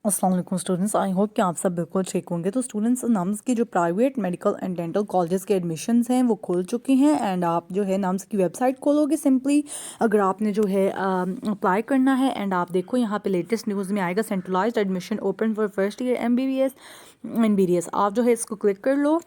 अस्सलाम वालेकुम students, I hope कि आप सब बिल्कुल ठीक होंगे। तो स्टूडेंट्स, नम्स की जो private medical and dental colleges के एडमिशन्स हैं वो खुल चुके हैं एंड आप जो है नम्स की वेबसाइट खोलोगे सिंपली, अगर आपने जो है अप्लाई करना है। एंड आप देखो यहाँ पे लेटेस्ट न्यूज़ में आएगा centralised admission open for first year MBBS and BDS। आप जो है इसको क्लिक कर लो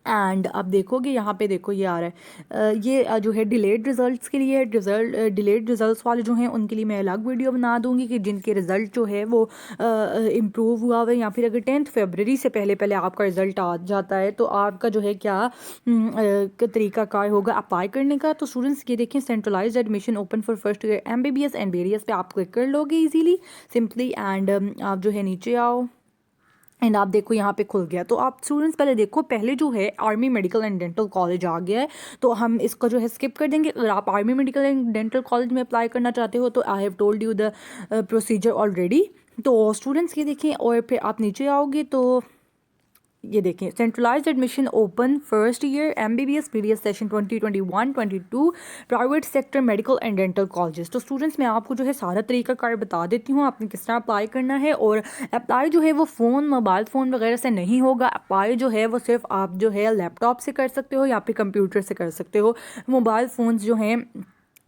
एंड अब देखोगे यहाँ पे देखो ये आ रहा है ये जो है डिलेड रिजल्ट्स के लिए डिलेड रिजल्ट्स वाले जो हैं उनके लिए मैं अलग वीडियो बना दूंगी कि जिनके रिज़ल्ट जो है वो इम्प्रूव हुआ हुआ है, या फिर अगर 10 फरवरी से पहले पहले आपका रिज़ल्ट आ जाता है तो आपका जो है क्या तरीका कार होगा अप्लाई करने का। तो स्टूडेंट्स ये देखें, centralised admission open for first year MBBS and BDS पे आप क्लिक कर लोगे इजीली सिंपली एंड आप जो है नीचे आओ एंड आप देखो यहाँ पे खुल गया। तो आप स्टूडेंट्स पहले देखो, पहले जो है army medical and dental college आ गया है, तो हम इसको जो है स्किप कर देंगे। अगर आप army medical and dental college में अप्लाई करना चाहते हो तो I have told you the procedure already. तो स्टूडेंट्स ये देखें और फिर आप नीचे आओगे तो ये देखें, centralised admission open first year MBBS BDS session 2021-22 private sector medical and dental colleges. तो स्टूडेंट्स मैं आपको जो है सारा तरीका कार बता देती हूँ आपने किस तरह अप्लाई करना है। और अप्लाई जो है वो फ़ोन, मोबाइल फ़ोन वगैरह से नहीं होगा। अप्लाई जो है वो सिर्फ आप जो है लैपटॉप से कर सकते हो या फिर कंप्यूटर से कर सकते हो। मोबाइल फ़ोन्स जो हैं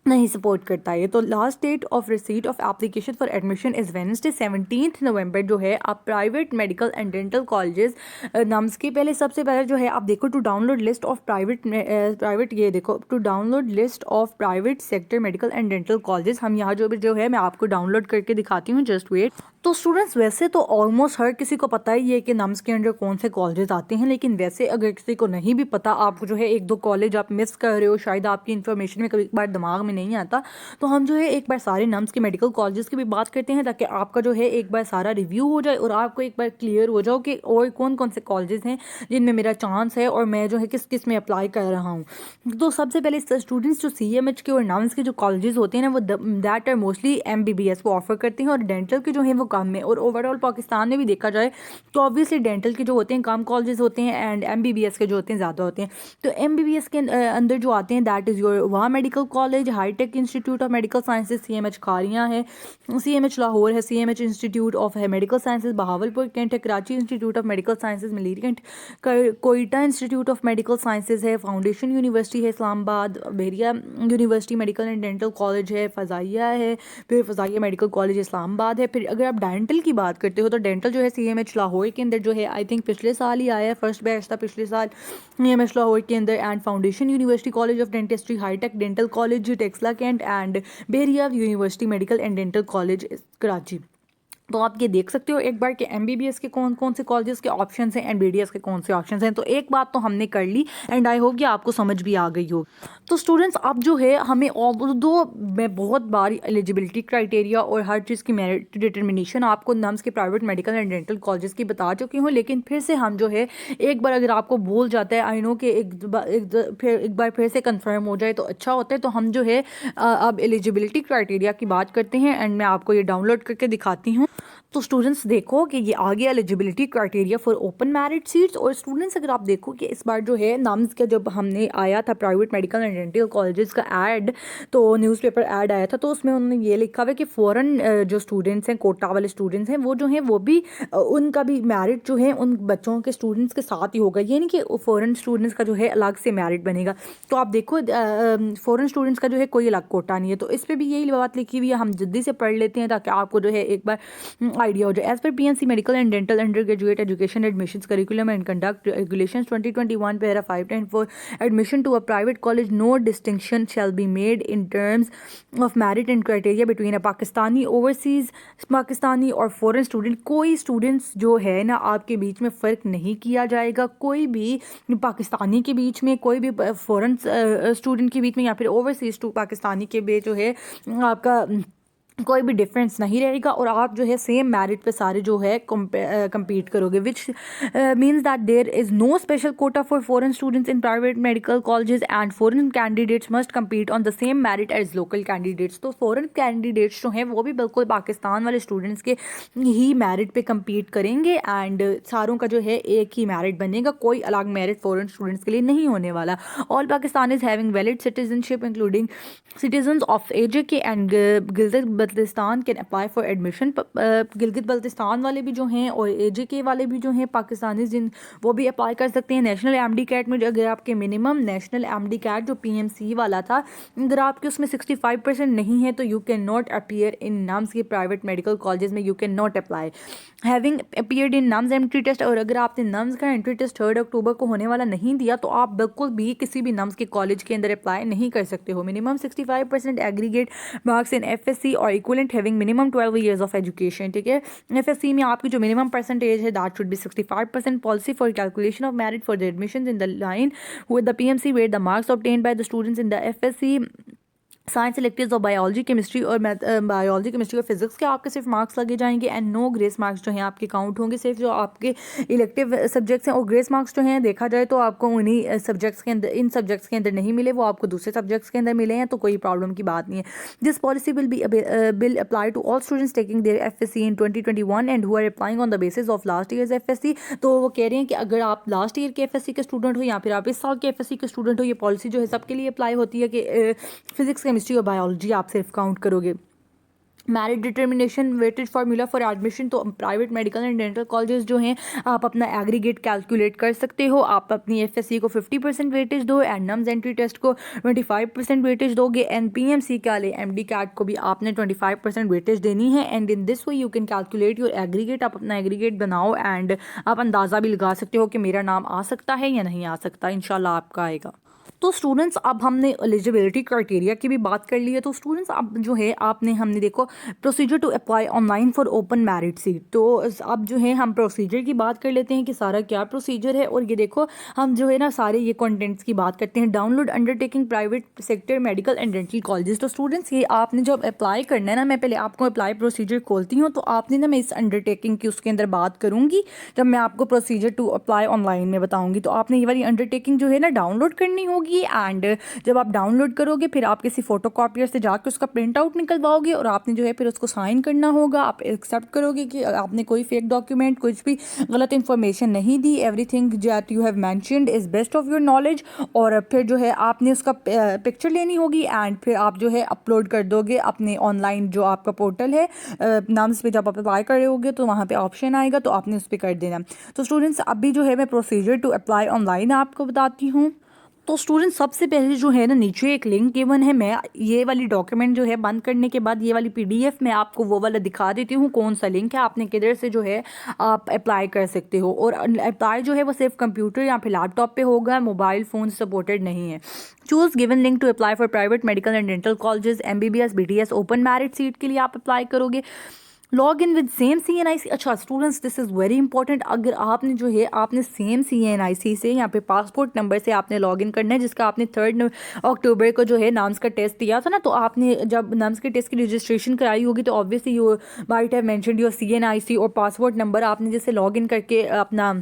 नहीं सपोर्ट करता है। तो last date of receipt of application for admission is Wednesday 17 November जो है। आप private medical and dental colleges NUMS के पहले सबसे पहले जो है आप देखो to download list of private ये देखो to download list of private sector medical and dental colleges. हम यहाँ जो है मैं आपको डाउनलोड करके दिखाती हूँ, जस्ट वेट। तो स्टूडेंट्स वैसे तो ऑलमोस्ट हर किसी को पता ही है कि नम्स के अंडर कौन से कॉलेजेस आते हैं, लेकिन वैसे अगर किसी को नहीं भी पता, आपको जो है एक दो कॉलेज आप मिस कर रहे हो, शायद आपकी इन्फॉर्मेशन में कभी एक बार दिमाग में नहीं आता, तो हम जो है एक बार सारे नम्स के मेडिकल कॉलेजेस की भी बात करते हैं ताकि आपका जो है एक बार सारा रिव्यू हो जाए और आपको एक बार क्लियर हो जाओ कि और कौन कौन से कॉलेजेस हैं जिनमें मेरा चांस है और मैं जो है किस किस में अप्लाई कर रहा हूँ। तो सबसे पहले स्टूडेंट्स जो CMH के और नम्स के जो कॉलेजेस होते हैं ना वो दैट आर मोस्टली MBBS को ऑफर करते हैं और डेंटल के जो हैं वो कम में। और ओवरऑल पाकिस्तान में भी देखा जाए तो ऑब्वियसली डेंटल के जो होते हैं कम कॉलेजेस होते हैं एंड MBBS के जो होते हैं ज़्यादा होते हैं। तो MBBS के अंदर जो आते हैं दैट इज़ योर वहाँ मेडिकल कॉलेज, हाईटेक institute of medical sciences CMH Kharian है, CMH लाहौर है, CMH institute of medical sciences Bahawalpur cantt है, Karachi institute of medical sciences Malir cantt, Quetta institute of medical sciences है, फाउंडेशन यूनिवर्सिटी है Islamabad, Bahria university medical and dental college है, फ़ज़ाइया है, फिर फ़ज़ाइया मेडिकल कॉलेज इस्लामाबाद है। फिर अगर आप डेंटल की बात करते हो तो डेंटल जो है CMH लाहौर के अंदर जो है आई थिंक पिछले साल ही आया है, फर्स्ट बैच था पिछले साल CMH लाहौर के अंदर। And Foundation University College of Dentistry, hitech dental college Taxila Cantt and Bahria university medical and dental College Karachi. तो आप ये देख सकते हो एक बार कि MBBS के कौन कौन से कॉलेजेस के ऑप्शंस हैं एंड BDS के कौन से ऑप्शंस हैं। तो एक बात तो हमने कर ली एंड आई होप कि आपको समझ भी आ गई हो। तो स्टूडेंट्स अब जो है हमें दो मैं बहुत बार एलिजिबिलिटी क्राइटेरिया और हर चीज़ की मेरिट डिटर्मिनेशन आपको नम्स के private medical and dental colleges की बता चुकी हूँ, लेकिन फिर से हम जो है एक बार अगर आपको भूल जाता है, आई नो कि एक बार फिर से कन्फर्म हो जाए तो अच्छा होता है। तो हम जो है अब एलिजिबिलिटी क्राइटेरिया की बात करते हैं एंड मैं आपको ये डाउनलोड करके दिखाती हूँ। तो स्टूडेंट्स देखो कि ये आ गया eligibility criteria for open merit seats. और स्टूडेंट्स अगर आप देखो कि इस बार जो है नम्स का जब हमने आया था private medical and dental colleges का ऐड, तो न्यूज़पेपर ऐड आया था, तो उसमें उन्होंने ये लिखा हुआ है कि फ़ॉरेन जो स्टूडेंट्स हैं, कोटा वाले स्टूडेंट्स हैं, वो जो हैं वो भी उनका भी मेरिट जो है उन बच्चों के स्टूडेंट्स के साथ ही होगा, ये नहीं कि फ़ॉरेन स्टूडेंट्स का जो है अलग से मेरिट बनेगा। तो आप देखो फ़ॉरेन स्टूडेंट्स का जो है कोई अलग कोटा नहीं है। तो इस पर भी यही बात लिखी हुई है, हम जल्दी से पढ़ लेते हैं ताकि आपको जो है एक बार आइडिया हो जाए। As per PNC medical and dental undergraduate education admissions curriculum and conduct regulations 2021 para 5.4 admission to a private college no distinction shall be made in terms of merit and criteria between a Pakistani overseas Pakistani और foreign student. कोई students जो है ना आपके बीच में फ़र्क नहीं किया जाएगा, कोई भी पाकिस्तानी के बीच में, कोई भी फॉरेन स्टूडेंट के बीच में या फिर ओवरसीज टू पाकिस्तानी के बीच जो है आपका कोई भी डिफरेंस नहीं रहेगा और आप जो है सेम मेरिट पे सारे जो है compete करोगे, which means that there is no special quota for foreign students in private medical colleges and foreign candidates must compete on the same merit as local candidates. तो फॉरेन कैंडिडेट्स जो हैं वो भी बिल्कुल पाकिस्तान वाले स्टूडेंट्स के ही मेरिट पे compete करेंगे एंड सारों का जो है एक ही मेरिट बनेगा, कोई अलग मेरिट फॉरेन स्टूडेंट्स के लिए नहीं होने वाला। All Pakistanis having valid citizenship including citizen of AJK and gilded Baltistan can apply for admission. Gilgit Baltistan वाले भी जो हैं और AJK वाले भी जो हैं पाकिस्तानी जिन वो भी अप्लाई कर सकते हैं। नेशनल MD कैट में अगर आपके मिनिमम नेशनल MD कैट जो PMC वाला था अगर आपके उसमें 65% नहीं है तो you can not appear in NUMS के प्राइवेट मेडिकल कॉलेजेस में, you can not apply having appeared in NUMS entry test. और अगर आपने नम्स का एंट्री टेस्ट 3 अक्टूबर को होने वाला नहीं दिया तो आप बिल्कुल भी किसी भी नम्स के कॉलेज के अंदर अप्लाई नहीं कर सकते हो। Minimum 65% aggregate marks in FSC और equivalent having minimum 12 years of education, ठीक है। FSC में आपकी जो मिनिमम परसेंटेज है that should be 65%। Policy for calculation of merit for the admission in the line with the PMC where the marks obtained by the students in the FSC science electives और biology chemistry और biology chemistry और physics के आपके सिर्फ marks लगे जाएंगे and no grace marks जो हैं आपके काउंट होंगे, सिर्फ जो आपके इलेक्टिव सब्जेक्ट्स हैं। और ग्रेस मार्क्स जो हैं देखा जाए तो आपको उन्हीं सब्जेक्ट्स के अंदर इन सब्जेक्ट्स के अंदर नहीं मिले, वो आपको दूसरे सब्जेक्ट्स के अंदर मिले हैं, तो कोई प्रॉब्लम की बात नहीं है। This policy will apply to all students taking their FSC in 2021 and who are applying on the basis of last year's FSC। तो वो कह रहे हैं कि अगर आप लास्ट ईयर के FSC के स्टूडेंट हो या फिर आप इस साल के FSC के स्टूडेंट हो, ये पॉलिसी जो है सबके लिए अप्लाई होती है कि फिजिक्स केमिस्ट्री और बायोलॉजी आप सिर्फ काउंट करोगे। Merit determination weightage formula for admission, तो private medical and dental colleges जो हैं आप अपना एग्रीगेट कैलकुलेट कर सकते हो। आप अपनी FSC को 50% वेटेज दो एंड नम्स एंट्री टेस्ट को 25% वेटेज दोगे एंड PMC के लिए MD कैट को भी आपने 25% वेटेज देनी है and in this way you can calculate your aggregate. आप अपना एग्रीगेट बनाओ एंड आप अंदाज़ा भी लगा सकते हो कि मेरा नाम आ सकता है या नहीं आ सकता, इंशाल्लाह आपका आएगा। तो स्टूडेंट्स अब हमने एलिजिबिलिटी क्राइटेरिया की भी बात कर ली है। तो स्टूडेंट्स अब जो है हमने देखो procedure to apply online for open merit seat. तो अब जो है हम प्रोसीजर की बात कर लेते हैं कि सारा क्या प्रोसीजर है। और ये देखो हम जो है ना सारे ये कंटेंट्स की बात करते हैं। Download undertaking private sector medical and dental colleges. तो स्टूडेंट्स ये आपने जब अप्लाई करना है ना, मैं पहले आपको अप्लाई प्रोसीजर खोलती हूँ, तो आपने ना मैं इस अंडरटेकिंग की उसके अंदर बात करूँगी जब मैं आपको प्रोसीजर टू अप्लाई ऑनलाइन में बताऊँगी। तो आपने ये वाली अंडरटेकिंग जो है ना डाउनलोड करनी होगी एंड जब आप डाउनलोड करोगे फिर आप किसी फोटो कॉपियर से जाकर उसका प्रिंट आउट निकलवाओगे और आपने जो है फिर उसको साइन करना होगा। आप एक्सेप्ट करोगे कि आपने कोई फेक डॉक्यूमेंट कुछ भी गलत इन्फॉर्मेशन नहीं दी, everything that you have mentioned is best of your knowledge. और फिर जो है आपने उसका पिक्चर लेनी होगी एंड फिर आप जो है अपलोड कर दोगे अपने ऑनलाइन जो आपका पोर्टल है नाम्स पे। जब आप अप्लाई कर रहे होगे तो वहाँ पे ऑप्शन आएगा तो आपने उस पर कर देना। तो स्टूडेंट्स अभी जो है मैं प्रोसीजर टू अप्लाई ऑनलाइन आपको बताती हूँ। तो स्टूडेंट सबसे पहले जो है ना नीचे एक लिंक गिवन है। मैं ये वाली डॉक्यूमेंट जो है बंद करने के बाद ये वाली PDF मैं आपको वो वाला दिखा देती हूँ कौन सा लिंक है, आपने किधर से जो है आप अप्लाई कर सकते हो। और अप्लाई जो है वो सिर्फ कंप्यूटर या फिर लैपटॉप पे होगा, मोबाइल फ़ोन सपोर्टेड नहीं है। Choose given link to apply for private medical and dental colleges MBBS BDS open merit seat के लिए आप अप्लाई करोगे। Log in with same CNIC। अच्छा students this is very important. अगर आपने जो है आपने सेम CNIC से यहाँ पे पासपोर्ट नंबर से आपने लॉग इन करना है जिसका आपने 3 अक्टूबर को जो है नाम्स का टेस्ट दिया था ना, तो आपने जब नाम्स के टेस्ट की रजिस्ट्रेशन कराई होगी तो obviously you might have mentioned your CNIC और पासपोर्ट नंबर। आपने जैसे लॉग इन करके अपना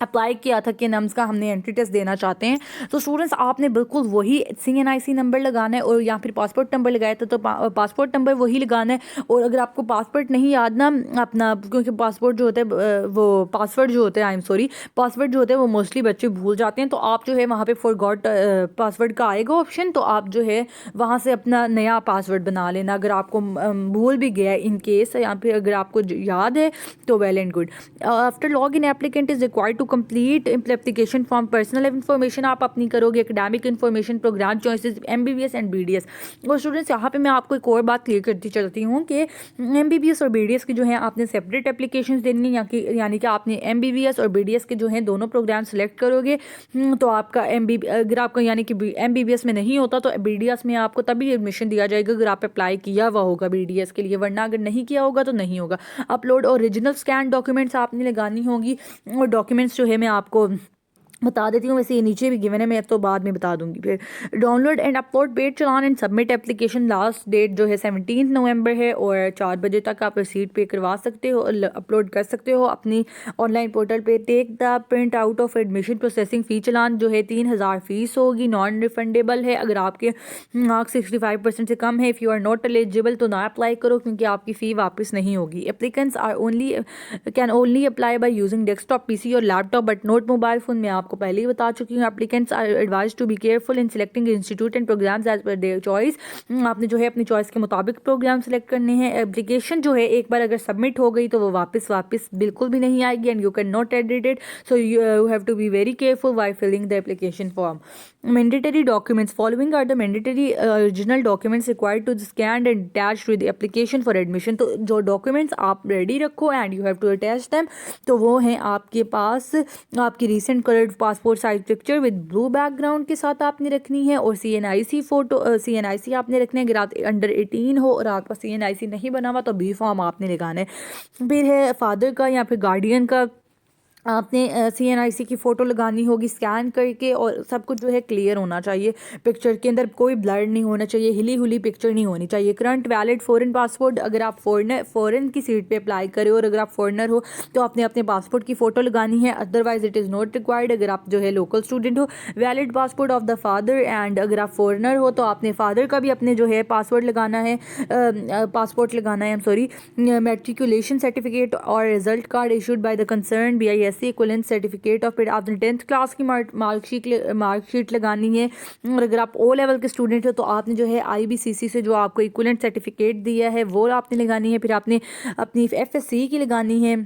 अप्लाई किया था कि नम्स का हमने एंट्री टेस्ट देना चाहते हैं, तो स्टूडेंट्स आपने बिल्कुल वही CNIC नंबर लगाना है और या फिर पासपोर्ट नंबर लगाया था तो पासपोर्ट नंबर वही लगाना है। और अगर आपको पासपोर्ट नहीं याद ना अपना, क्योंकि पासपोर्ट जो होता है वो पासवर्ड जो होते हैं पासवर्ड जो होते हैं वो मोस्टली बच्चे भूल जाते हैं, तो आप जो है वहाँ पे फॉरगॉट पासवर्ड का आएगा ऑप्शन, तो आप जो है वहाँ से अपना नया पासवर्ड बना लेना अगर आपको भूल भी गया इन केस, या फिर अगर आपको याद है तो well and good. After log in applicant is required to complete application form. Personal information आप अपनी करोगे, academic information, programme choices, MBBS and BDS। और स्टूडेंट्स यहाँ पे मैं आपको एक और बात क्लियर करती चलती हूँ कि MBBS और BDS की जो है आपने सेपरेट एप्लीकेशंस देनी है, यानी कि आपने MBBS और BDS के जो है दोनों प्रोग्राम सेलेक्ट करोगे तो आपका अगर आपका यानी कि MBBS में नहीं होता तो BDS में आपको तभी एडमिशन दिया जाएगा अगर आप अप्लाई किया हुआ होगा BDS के लिए, वरना अगर नहीं किया होगा तो नहीं होगा। अपलोड ओरिजिनल स्कैन डॉक्यूमेंट्स आपने लगानी होगी और डॉक्यूमेंट्स जो है मैं आपको बता देती हूँ, वैसे ये नीचे भी गिवन है, मैं तो बाद में बता दूंगी। फिर download and upload paid challan and submit application. Last date जो है 17 नवंबर है और 4 बजे तक आप रसीद पे करवा सकते हो, अपलोड कर सकते हो अपनी ऑनलाइन पोर्टल पे। Take the print out of admission processing fee. Challan जो है 3000 फीस होगी, नॉन रिफंडेबल है। अगर आपके मार्क्स 65% से कम है, if you are not eligible तो ना अप्लाई करो क्योंकि आपकी फ़ी वापस नहीं होगी। Applicants can only apply by using desktop PC और laptop but not mobile phone. मैं आपको आपको पहले ही बता चुकी हूँ। Applicants are advised to be careful in selecting institute and programmes as per their choice. आपने जो है अपनी चॉइस के मुताबिक प्रोग्राम सेलेक्ट करने हैं। एप्लीकेशन जो है एक बार अगर सबमिट हो गई तो वो वापस बिल्कुल भी नहीं आएगी and you can not edit it, so you have to be very careful while filling the application form. Mandatory documents following are the mandatory original documents required to scan and attach with the application for admission। तो जो documents आप ready रखो and you have to attach them, तो वो हैं आपके पास आपकी recent coloured passport size picture with blue background के साथ आपने रखनी है, और CNIC फोटो CNIC आपने रखना है अगर आप अंडर 18 हो और आपका CNIC नहीं बना हुआ तो बी फॉर्म आपने लगाना है। फिर है फादर का या फिर गार्डियन का आपने CNIC की फ़ोटो लगानी होगी स्कैन करके, और सब कुछ जो है क्लियर होना चाहिए। पिक्चर के अंदर कोई ब्लर नहीं होना चाहिए, हिली हुली पिक्चर नहीं होनी चाहिए। करंट वैलिड फॉरेन पासपोर्ट, अगर आप फॉरेन की सीट पे अप्लाई करें और अगर आप फॉरेनर हो तो आपने अपने पासपोर्ट की फ़ोटो लगानी है, otherwise it is not required अगर आप जो है लोकल स्टूडेंट हो। Valid passport of the father, and अगर आप फॉरेनर हो तो आपने फादर का भी अपने जो है पासपोर्ट लगाना है, I am sorry. Matriculation certificate और result card issued by the concern BIS equivalent certificate और फिर आपने 10th क्लास की मार्कशीट लगानी है। और अगर आप O लेवल के स्टूडेंट हो तो आपने जो है IBCC से जो आपको इक्विवेलेंट सर्टिफिकेट दिया है वो आपने लगानी है। फिर आपने अपनी FSC की लगानी है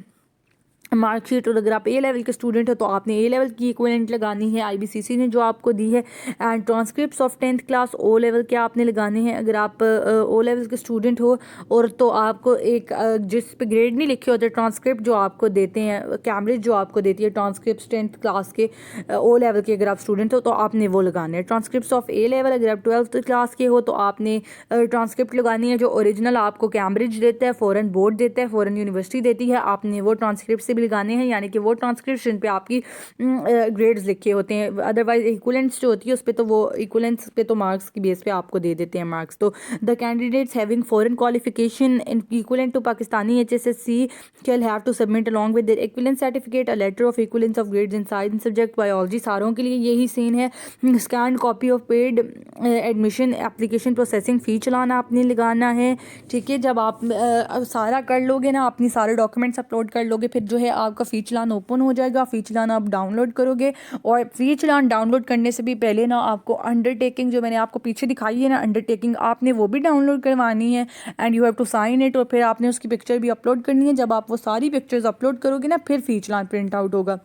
मार्कशीट, और अगर आप A लेवल के स्टूडेंट हो तो आपने A लेवल की इक्विवेलेंट लगानी है IBCC ने जो आपको दी है। And transcripts of 10th class O level के आपने लगाने हैं अगर आप O लेवल के स्टूडेंट हो, और तो आपको एक जिस पे ग्रेड नहीं लिखे होते ट्रांसक्रिप्ट जो आपको देते हैं कैम्ब्रिज जो आपको देती है ट्रांसक्रिप्ट 10th क्लास के O लेवल के अगर आप स्टूडेंट हो तो आपने वो लगाने हैं। ट्रांसक्रिप्ट्स ऑफ A लेवल अगर आप 12th क्लास के हो तो आपने ट्रांसक्रिप्ट लगानी है जो ओरिजिनल आपको कैम्ब्रिज देता है, फॉरेन बोर्ड देता है, फॉरेन यूनिवर्सिटी देती है, आपने वो ट्रांसक्रिप्ट से लगाने हैं, यानी कि वो ट्रांसक्रिप्शन पे आपकी ग्रेड्स लिखे होते हैं। अदरवाइज इक्विवेलेंट्स जो होती है उस पे तो वो इक्विवेलेंट्स पे तो मार्क्स की बेस पे आपको दे देते हैं मार्क्स। तो the candidates having foreign qualification equivalent to Pakistani HSSC shall have to submit along with their equivalent certificate a letter of equivalence of grades in science subject biology। सारों के लिए यही सीन है। Scan copy of paid admission application processing fee चलाना आपने लगाना है, ठीक है। जब आप सारा कर लोगे ना, अपनी सारे डॉक्यूमेंट्स अपलोड कर लोगे, फिर जो है आपका फ़ी चलान ओपन हो जाएगा। फ़ी चलान आप डाउनलोड करोगे, और फ़ी चलान डाउनलोड करने से भी पहले ना आपको अंडरटेकिंग जो मैंने आपको पीछे दिखाई है ना अंडरटेकिंग, आपने वो भी डाउनलोड करवानी है and you have to sign it, और फिर आपने उसकी पिक्चर भी अपलोड करनी है। जब आप वो सारी पिक्चर्स अपलोड करोगे ना फिर फ़ी चलान प्रिंट आउट होगा।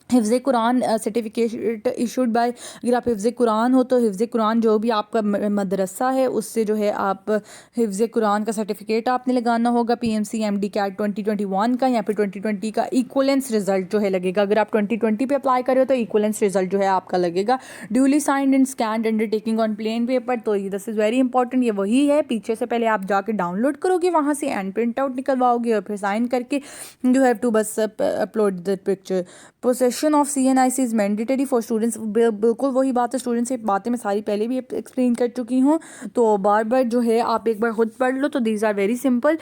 हिफ्ज़ कुरान सर्टिफिकेट इशूड बाय, अगर आप हिफ्ज़ कुरान हो तो हिफ्ज़ कुरान जो भी आपका मदरसा है उससे जो है आप हिफ्ज़ कुरान का सर्टिफिकेट आपने लगाना होगा। PMC MD CAT 2021 का या फिर 2020 का इक्वलेंस रिजल्ट जो है लगेगा। अगर आप 2020 पे अप्लाई कर रहे हो तो इक्वलेंस रिजल्ट जो है आपका लगेगा। Duly signed and scanned undertaking on plain paper, तो दिस इज़ वेरी इंपॉर्टेंट। ये वही है, पीछे से पहले आप जाके डाउनलोड करोगे वहाँ से एंड प्रिंट आउट निकलवाओगे और फिर साइन करके यू हैव टू बस upload the picture. Possession of CNIC is mandatory for students, बिल्कुल वही बात है। स्टूडेंट्स की बातें मैं सारी पहले भी एक्सप्लेन कर चुकी हूँ, तो बार बार जो है आप एक बार खुद पढ़ लो। तो दीज आर वेरी सिंपल।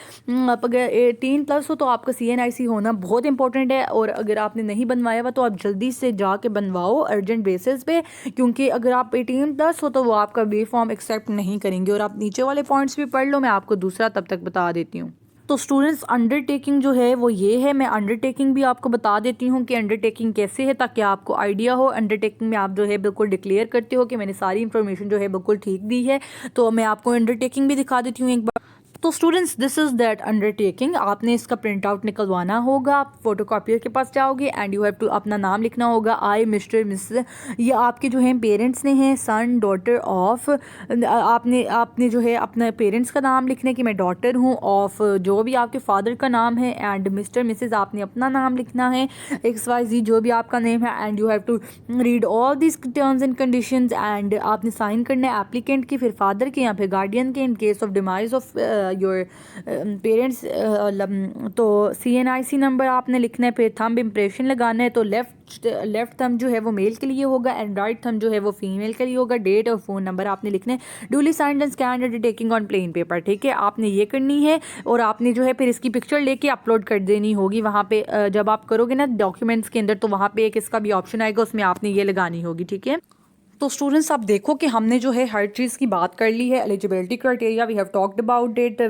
आप अगर 18+ हो तो आपका CNIC होना बहुत इंपॉर्टेंट है, और अगर आपने नहीं बनवाया हुआ तो आप जल्दी से जाके बनवाओ अर्जेंट बेसिस पे, क्योंकि अगर आप 18+ हो तो वो आपका बी फॉर्म एक्सेप्ट नहीं करेंगे। और आप नीचे वाले पॉइंट्स भी पढ़ लो, मैं आपको दूसरा तब तक बता देती हूँ। तो स्टूडेंट्स अंडरटेकिंग जो है वो ये है, मैं अंडरटेकिंग भी आपको बता देती हूँ कि अंडरटेकिंग कैसे है, ताकि आपको आइडिया हो। अंडरटेकिंग में आप जो है बिल्कुल डिक्लेयर करते हो कि मैंने सारी इन्फॉर्मेशन जो है बिल्कुल ठीक दी है। तो मैं आपको अंडरटेकिंग भी दिखा देती हूँ एक बार। तो students this is that undertaking, आपने इसका प्रिंट आउट निकलवाना होगा। आप फोटोकॉपियर के पास जाओगे एंड यू हैव टू अपना नाम लिखना होगा, आई मिस्टर मिस, ये आपके जो हैं पेरेंट्स ने हैं, सन डॉटर ऑफ, आपने जो है अपने पेरेंट्स का नाम लिखना है कि मैं डॉटर हूँ, ऑफ जो भी आपके फादर का नाम है, एंड मिस्टर मिसेज आपने अपना नाम लिखना है, XYZ जो भी आपका नेम है, and you have to read all this terms and conditions, and आपने साइन करना है एप्लीकेंट की, फिर फादर के या फिर गार्डियन के in case of demise of your parents. तो CNIC नंबर आपने लिखना है, फिर थंब इम्प्रेशन लगाना है। तो लेफ्ट थंब जो है वो मेल के लिए होगा एंड राइट थंब जो है वो फीमेल के लिए होगा। डेट और फ़ोन नंबर आपने लिखना है। Duly signed and scanned undertaking on plain paper, ठीक है, आपने ये करनी है। और आपने जो है फिर इसकी पिक्चर लेके अपलोड कर देनी होगी वहाँ पे। जब आप करोगे ना डॉक्यूमेंट्स के अंदर तो वहाँ पे एक इसका भी ऑप्शन आएगा, उसमें आपने ये लगानी होगी, ठीक है। तो स्टूडेंट्स आप देखो कि हमने जो है हर चीज़ की बात कर ली है। Eligibility criteria we have talked about it,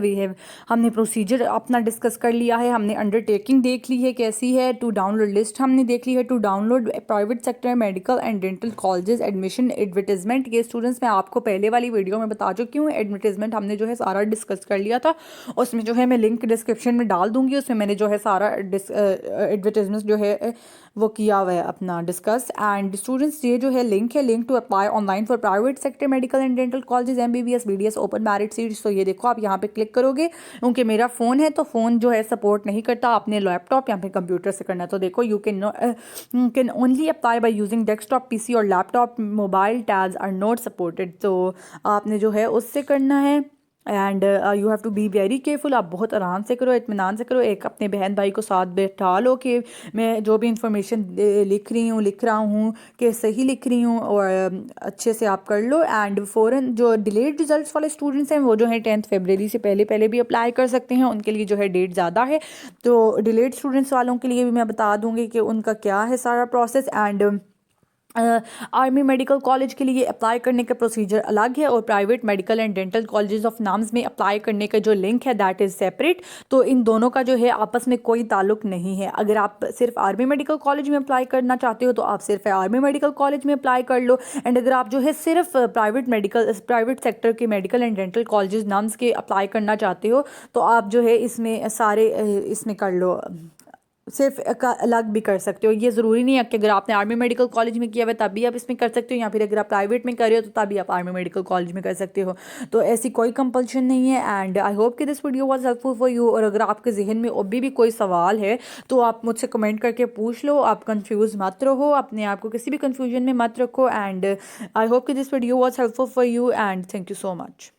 हमने प्रोसीजर अपना डिस्कस कर लिया है, हमने अंडरटेकिंग देख ली है कैसी है, टू डाउनलोड लिस्ट हमने देख ली है, to download private sector medical and dental colleges admission advertisement. ये स्टूडेंट्स मैं आपको पहले वाली वीडियो में बता चुकी हूँ, एडवर्टीजमेंट हमने जो है सारा डिस्कस कर लिया था। उसमें जो है मैं लिंक डिस्क्रिप्शन में डाल दूंगी, उसमें मैंने जो है सारा एडवर्टीजमेंट जो है वो किया हुआ है अपना डिस्कस। एंड स्टूडेंट्स ये जो है लिंक है, link to apply online for private sector medical and dental colleges MBBS BDS open merit seats. तो ये देखो आप यहाँ पे क्लिक करोगे, क्योंकि मेरा फ़ोन है तो फ़ोन जो है सपोर्ट नहीं करता, आपने लैपटॉप या फिर कंप्यूटर से करना है। तो देखो you can only apply by using desktop PC और laptop, mobile tabs are not supported. तो आपने जो है उससे करना है। And you have to be very careful. आप बहुत आराम से करो, इत्मीनान से करो, एक अपने बहन भाई को साथ बैठा लो कि मैं जो भी इंफॉर्मेशन लिख रहा हूँ कि सही लिख रही हूँ, और अच्छे से आप कर लो। एंड फ़ौरन जो डिलेड रिजल्ट्स वाले स्टूडेंट्स हैं वो जो है 10 फरवरी से पहले भी अप्लाई कर सकते हैं, उनके लिए जो है डेट ज़्यादा है। तो डिलेड स्टूडेंट्स वालों के लिए भी मैं बता दूँगी कि उनका क्या है सारा process. And army medical college के लिए अप्लाई करने का प्रोसीजर अलग है, और private medical and dental colleges of NUMS में अप्लाई करने का जो लिंक है दैट इज़ सेपरेट। तो इन दोनों का जो है आपस में कोई ताल्लुक नहीं है। अगर आप सिर्फ आर्मी मेडिकल कॉलेज में अप्लाई करना चाहते हो तो आप सिर्फ आर्मी मेडिकल कॉलेज में अप्लाई कर लो। एंड अगर आप जो है सिर्फ प्राइवेट सेक्टर के medical and dental colleges NUMS के अप्लाई करना चाहते हो तो आप जो है इसमें सारे इसमें कर लो, सिर्फ का अलग भी कर सकते हो। ये ज़रूरी नहीं है कि अगर आपने आर्मी मेडिकल कॉलेज में किया हुआ है तभी आप इसमें कर सकते हो, या फिर अगर आप प्राइवेट में कर रहे हो तो तभी आप आर्मी मेडिकल कॉलेज में कर सकते हो। तो ऐसी कोई कंपल्शन नहीं है। एंड आई होप कि this video was helpful for you. और अगर आपके जहन में अभी भी कोई सवाल है तो आप मुझसे कमेंट करके पूछ लो, आप कंफ्यूज मत रहो, अपने आप को किसी भी कन्फ्यूजन में मत रखो। एंड आई होप कि this video was helpful for you and thank you so much.